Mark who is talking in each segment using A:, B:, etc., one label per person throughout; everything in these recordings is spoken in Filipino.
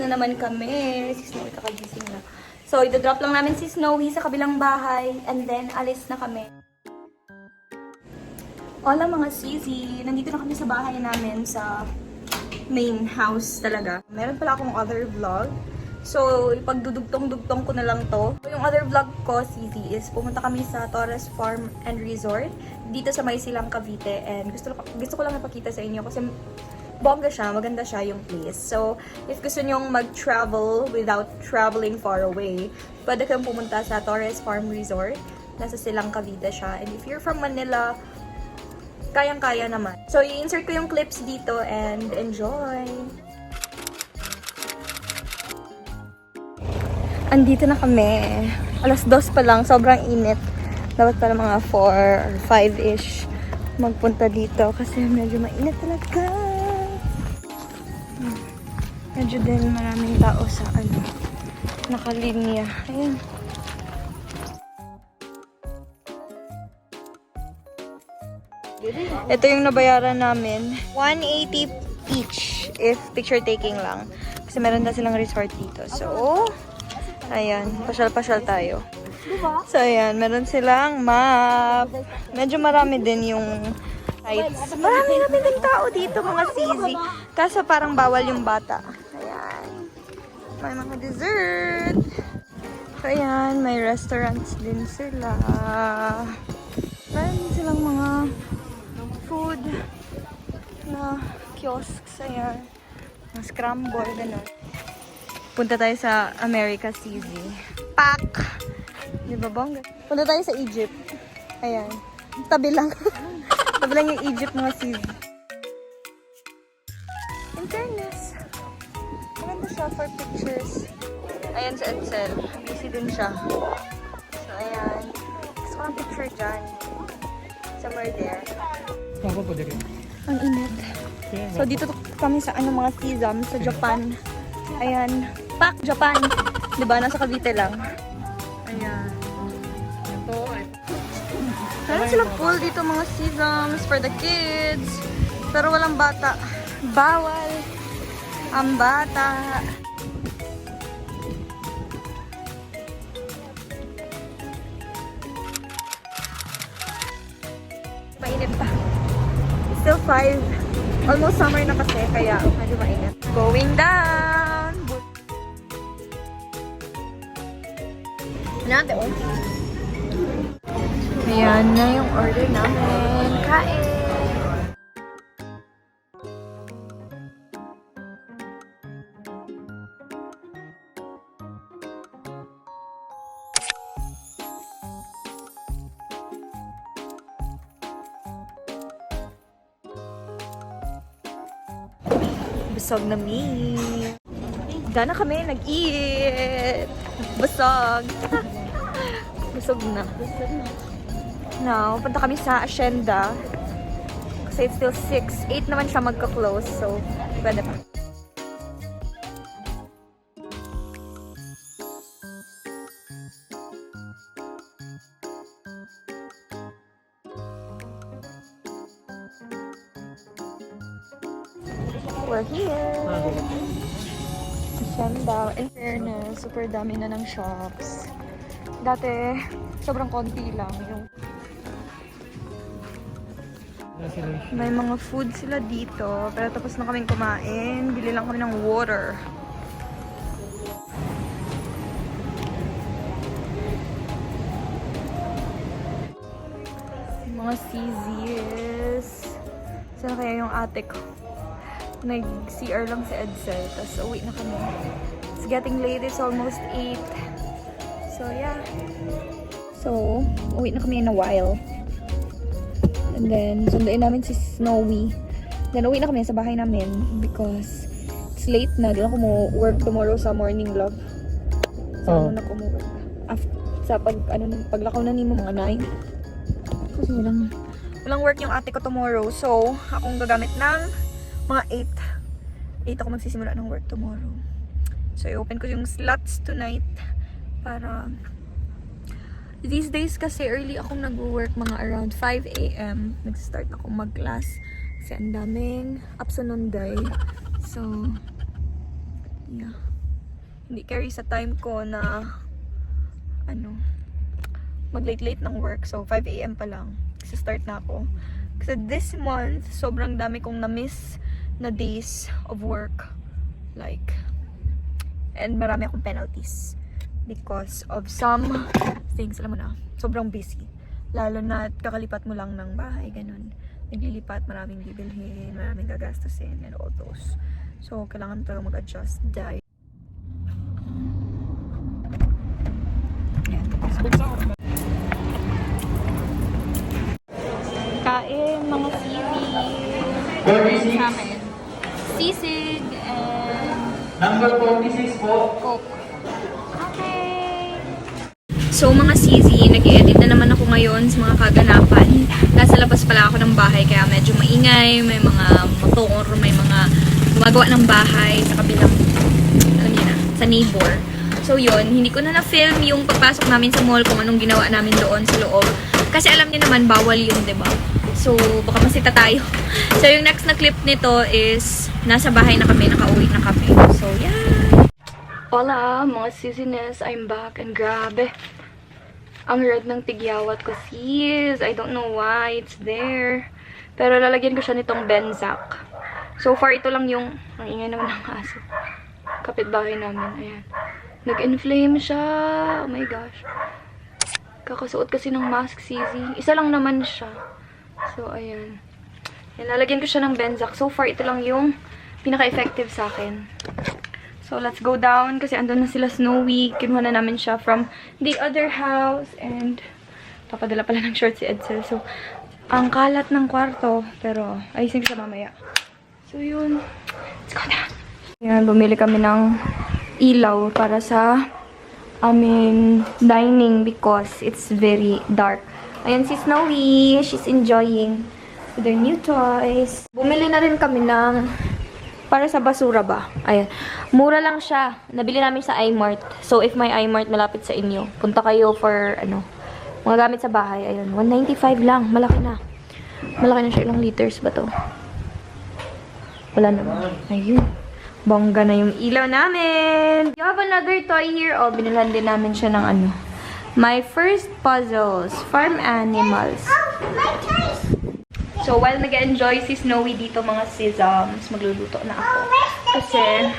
A: na naman kami. Si Snowy kakagising na. So, ito-drop lang namin si Snowy sa kabilang bahay. And then, alis na kami. Hola mga Sisi! Nandito na kami sa bahay namin sa main house talaga. Meron pala akong other vlog. So, ipagdudugtong-dugtong ko na lang to. Yung other vlog ko, Sisi, is pumunta kami sa Torres Farm and Resort. Dito sa May Silang, Cavite. And gusto ko lang napakita sa inyo kasi bongga siya, maganda siya yung place. So, if gusto nyong mag-travel without traveling far away, pwede kayong pumunta sa Torres Farm Resort. Nasa Silang, Cavite siya. And if you're from Manila, kayang-kaya naman. So, i-insert ko yung clips dito and enjoy! Andito na kami. Alas 2 pa lang, sobrang init. Dapat pala mga 4 or 5-ish magpunta dito kasi medyo mainit talaga. Medyo din maraming tao sa nakalinya. Ayan. Ito yung nabayaran namin. 180 each if picture taking lang. Kasi meron na silang resort dito. So, ayan. Pasyal-pasyal tayo. So, ayan. Meron silang map. Medyo marami din yung sites. Marami din tao dito, mga Sisi. Kaso parang bawal yung bata. Ayan. May mga dessert. So, ayan. May restaurants din sila. Meron silang mga food na kiosks. Ayan. Mga scramble, gano'n. Punta tayo sa America, Sisi. Pak! Di ba bongga? Punta tayo sa Egypt. Ayan. Tabi lang. Tabi lang yung Egypt, mga Sisi. In fairness, maganda siya for pictures. Ayan sa Edsel. Busy din siya. So, ayan. Gusto ko ang picture dyan. Somewhere there. Ang init. So, dito kami sa mga Sesam sa Japan. Ayan. Pak! Japan! Diba? Nasa Cavite lang. Ayan. Meron silang pool dito, mga Sesams for the kids. Pero walang bata. Bawal ang bata. Mainit pa. Still 5. Almost summer na kasi, kaya medyo mainit. Going down! Nate, oh. Ayan na yung order namin. Kain! Busog na me. Dana kami nag-eat. Busog. Busog na. Now, punta kami sa Hacienda. Kasi it's still 6. 8 naman siya magka-close. So, pwede pa. We're here. Hacienda. In fairness, super dami na ng shops. Dati, sobrang konti lang. May mga food sila dito. Pero tapos na kaming kumain. Bili lang kami ng water. Mga CZs. Sana kaya yung ate ko? Nag-CR lang sa Edsel. Tapos uwi na kami. It's getting late. It's almost 8. So, yeah. So, uwi na kami in a while. And then, sunduin namin si Snowy. Then, uwi na kami sa bahay namin because it's late na. Di ako mo work tomorrow sa morning vlog. So, ano na ko mo work. Sa paglakaw na ni mo mga 9. Kasi walang work yung ate ko tomorrow. So, akong gagamit ng mga 8 ako magsisimula ng work tomorrow. So, i-open ko yung slots tonight para these days kasi early akong nag-work mga around 5 AM. Nag-start ako mag-class kasi ang daming Absununday. So, yeah. Hindi carry sa time ko na mag-late-late ng work. So, 5 a.m. pa lang. Kasi start na ako. Kasi this month, sobrang dami kong na-miss na days of work. Like, and marami akong penalties. Because of some things, alam mo na, sobrang busy. Lalo na kakalipat mo lang ng bahay, ganun. Naglilipat, maraming bibilhin, maraming gagastusin, and all those. So, kailangan talaga mag-adjust dahil. Kain, mga sisig. Sa amin. Sisig and
B: Number 46 po.
A: Coke. Okay. So mga sisi, nag-edit na naman ako ngayon sa mga kaganapan. Nasa labas pala ako ng bahay kaya medyo maingay, may mga motor, may mga gumagawa ng bahay sa kabilang, alam niyo na, sa neighbor. So yun, hindi ko na na-film yung pagpasok namin sa mall kung anong ginawa namin doon sa loob. Kasi alam niyo naman, bawal yun, diba? So, baka masita tayo. So, yung next na clip nito is nasa bahay na kami, nakauwi na kami. So, yeah! Hola, mga sisines. I'm back and grabe. Ang red ng tigyawat ko, sis. I don't know why it's there. Pero lalagyan ko siya nitong Benzac. So far, ito lang yung... Ang ingay naman ng aso. Kapitbahay namin. Ayan. Nag-inflame siya. Oh my gosh. Kakasuot kasi ng mask, sisi. Isa lang naman siya. So, ayan. Yan, lalagyan ko siya ng Benzac. So far, ito lang yung pinaka-effective sa akin. So, let's go down kasi andun na sila Snowy. Kinuha na namin siya from the other house. And, papadala pala ng short si Edsel. So, ang kalat ng kwarto. Pero, ayusin ko siya mamaya. So, yun. Let's go down. Yan, bumili kami ng ilaw para sa aming dining because it's very dark. Ayan si Snowy. She's enjoying their new toys. Bumili na rin kami ng para sa basura ba. Ayan. Mura lang siya. Nabili namin sa iMart. So, if may iMart malapit sa inyo, punta kayo for, mga gamit sa bahay. Ayan. 195 lang. Malaki na. Malaki na siya. Ilang liters ba to? Wala naman. Ayun. Bongga na yung ilaw namin. You have another toy here. Oh, binilhan din namin siya ng My First Puzzles. Farm Animals.
C: My toys!
A: So, while nag-enjoy si Snowy dito mga sisams, magluluto na ako. Kasi,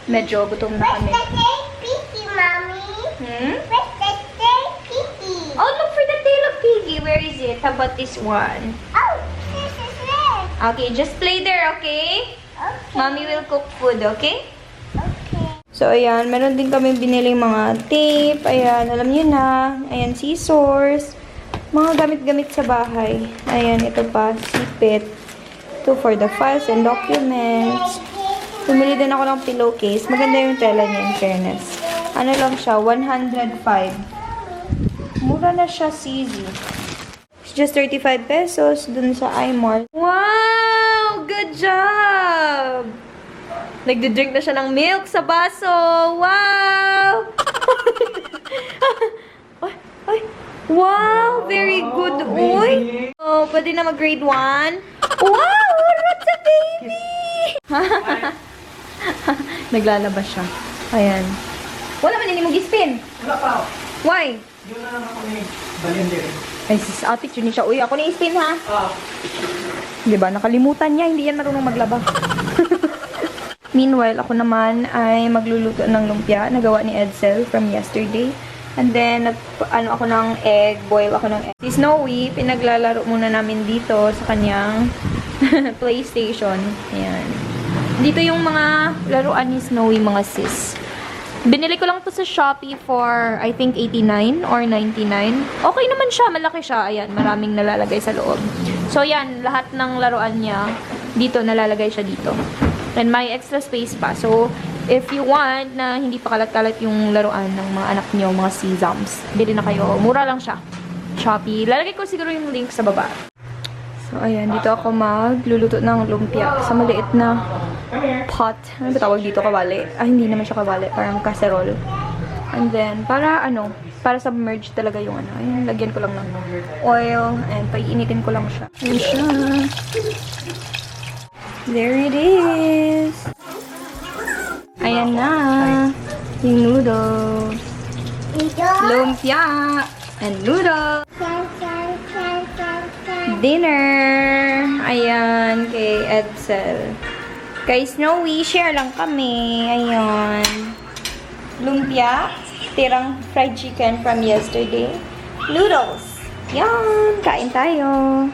A: medyo gutom na kami.
C: Where's the tail piggy, Mommy? Where's the tail piggy?
A: Oh, look for the tail of Piggy. Where is it? How about this one?
C: Oh, this is red.
A: Okay, just play there, okay?
C: Okay.
A: Mommy will cook food, okay?
C: Okay.
A: So, ayan. Meron din kami biniling mga tape. Ayan, alam niyo na. Ayan, scissors. Mga gamit-gamit sa bahay. Ayan, ito pa. Sipit. Ito for the files and documents. Bumili din ako ng pillowcase. Maganda yung tela niya, in fairness. Ano lang siya? 105. Mura na siya, CZ. It's just 35 pesos dun sa iMart. Wow! Good job! Nagdi-drink na siya ng milk sa baso. Wow! Ay, ay. Wow! Very good. Uy! Oh, pwede na mag-grade 1. Wow! What's a baby? Naglalabas siya. Ayan. Wala man hindi mo gispin.
B: Wala pa.
A: Why?
B: Yun na lang ako ni Balender.
A: Ay, sis ate, yun siya. Uy, ako na i-spin ha.
B: Ah.
A: Diba? Nakalimutan niya. Hindi yan marunong maglaba. Meanwhile, ako naman ay magluluto ng lumpia. Nagawa ni Edsel from yesterday. And then, ako ng egg. Boil ako ng egg. Si Snowy, pinaglalaro muna namin dito sa kanyang PlayStation. Ayan. Dito yung mga laruan ni Snowy, mga sis. Binili ko lang to sa Shopee for, I think, 89 or 99. Okay naman siya. Malaki siya. Ayan, maraming nalalagay sa loob. So, yan. Lahat ng laruan niya, dito, nalalagay siya dito. And may extra space pa. So, if you want na hindi pa kalat-kalat yung laruan ng mga anak niyo, mga sisams, bili na kayo. Mura lang siya. Shopee. Lalagay ko siguro yung link sa baba. So, ayan. Dito ako magluluto ng lumpia sa maliit na pot. Ano ba tawag dito? Kawali. Ah, hindi naman siya kawali. Parang casserole. And then, para submerge talaga yung Ayan, lagyan ko lang ng oil. And paiinitin ko lang siya. Ayan siya. There it is. Ayan na. Yung noodles.
C: Ito.
A: Lumpia. And noodles.
C: Chan, chan, chan, chan, chan.
A: Dinner. Ayan, kay Edsel. Kay Snowy, share lang kami. Ayan. Lumpia. Tirang fried chicken from yesterday. Noodles. Yan, kain tayo.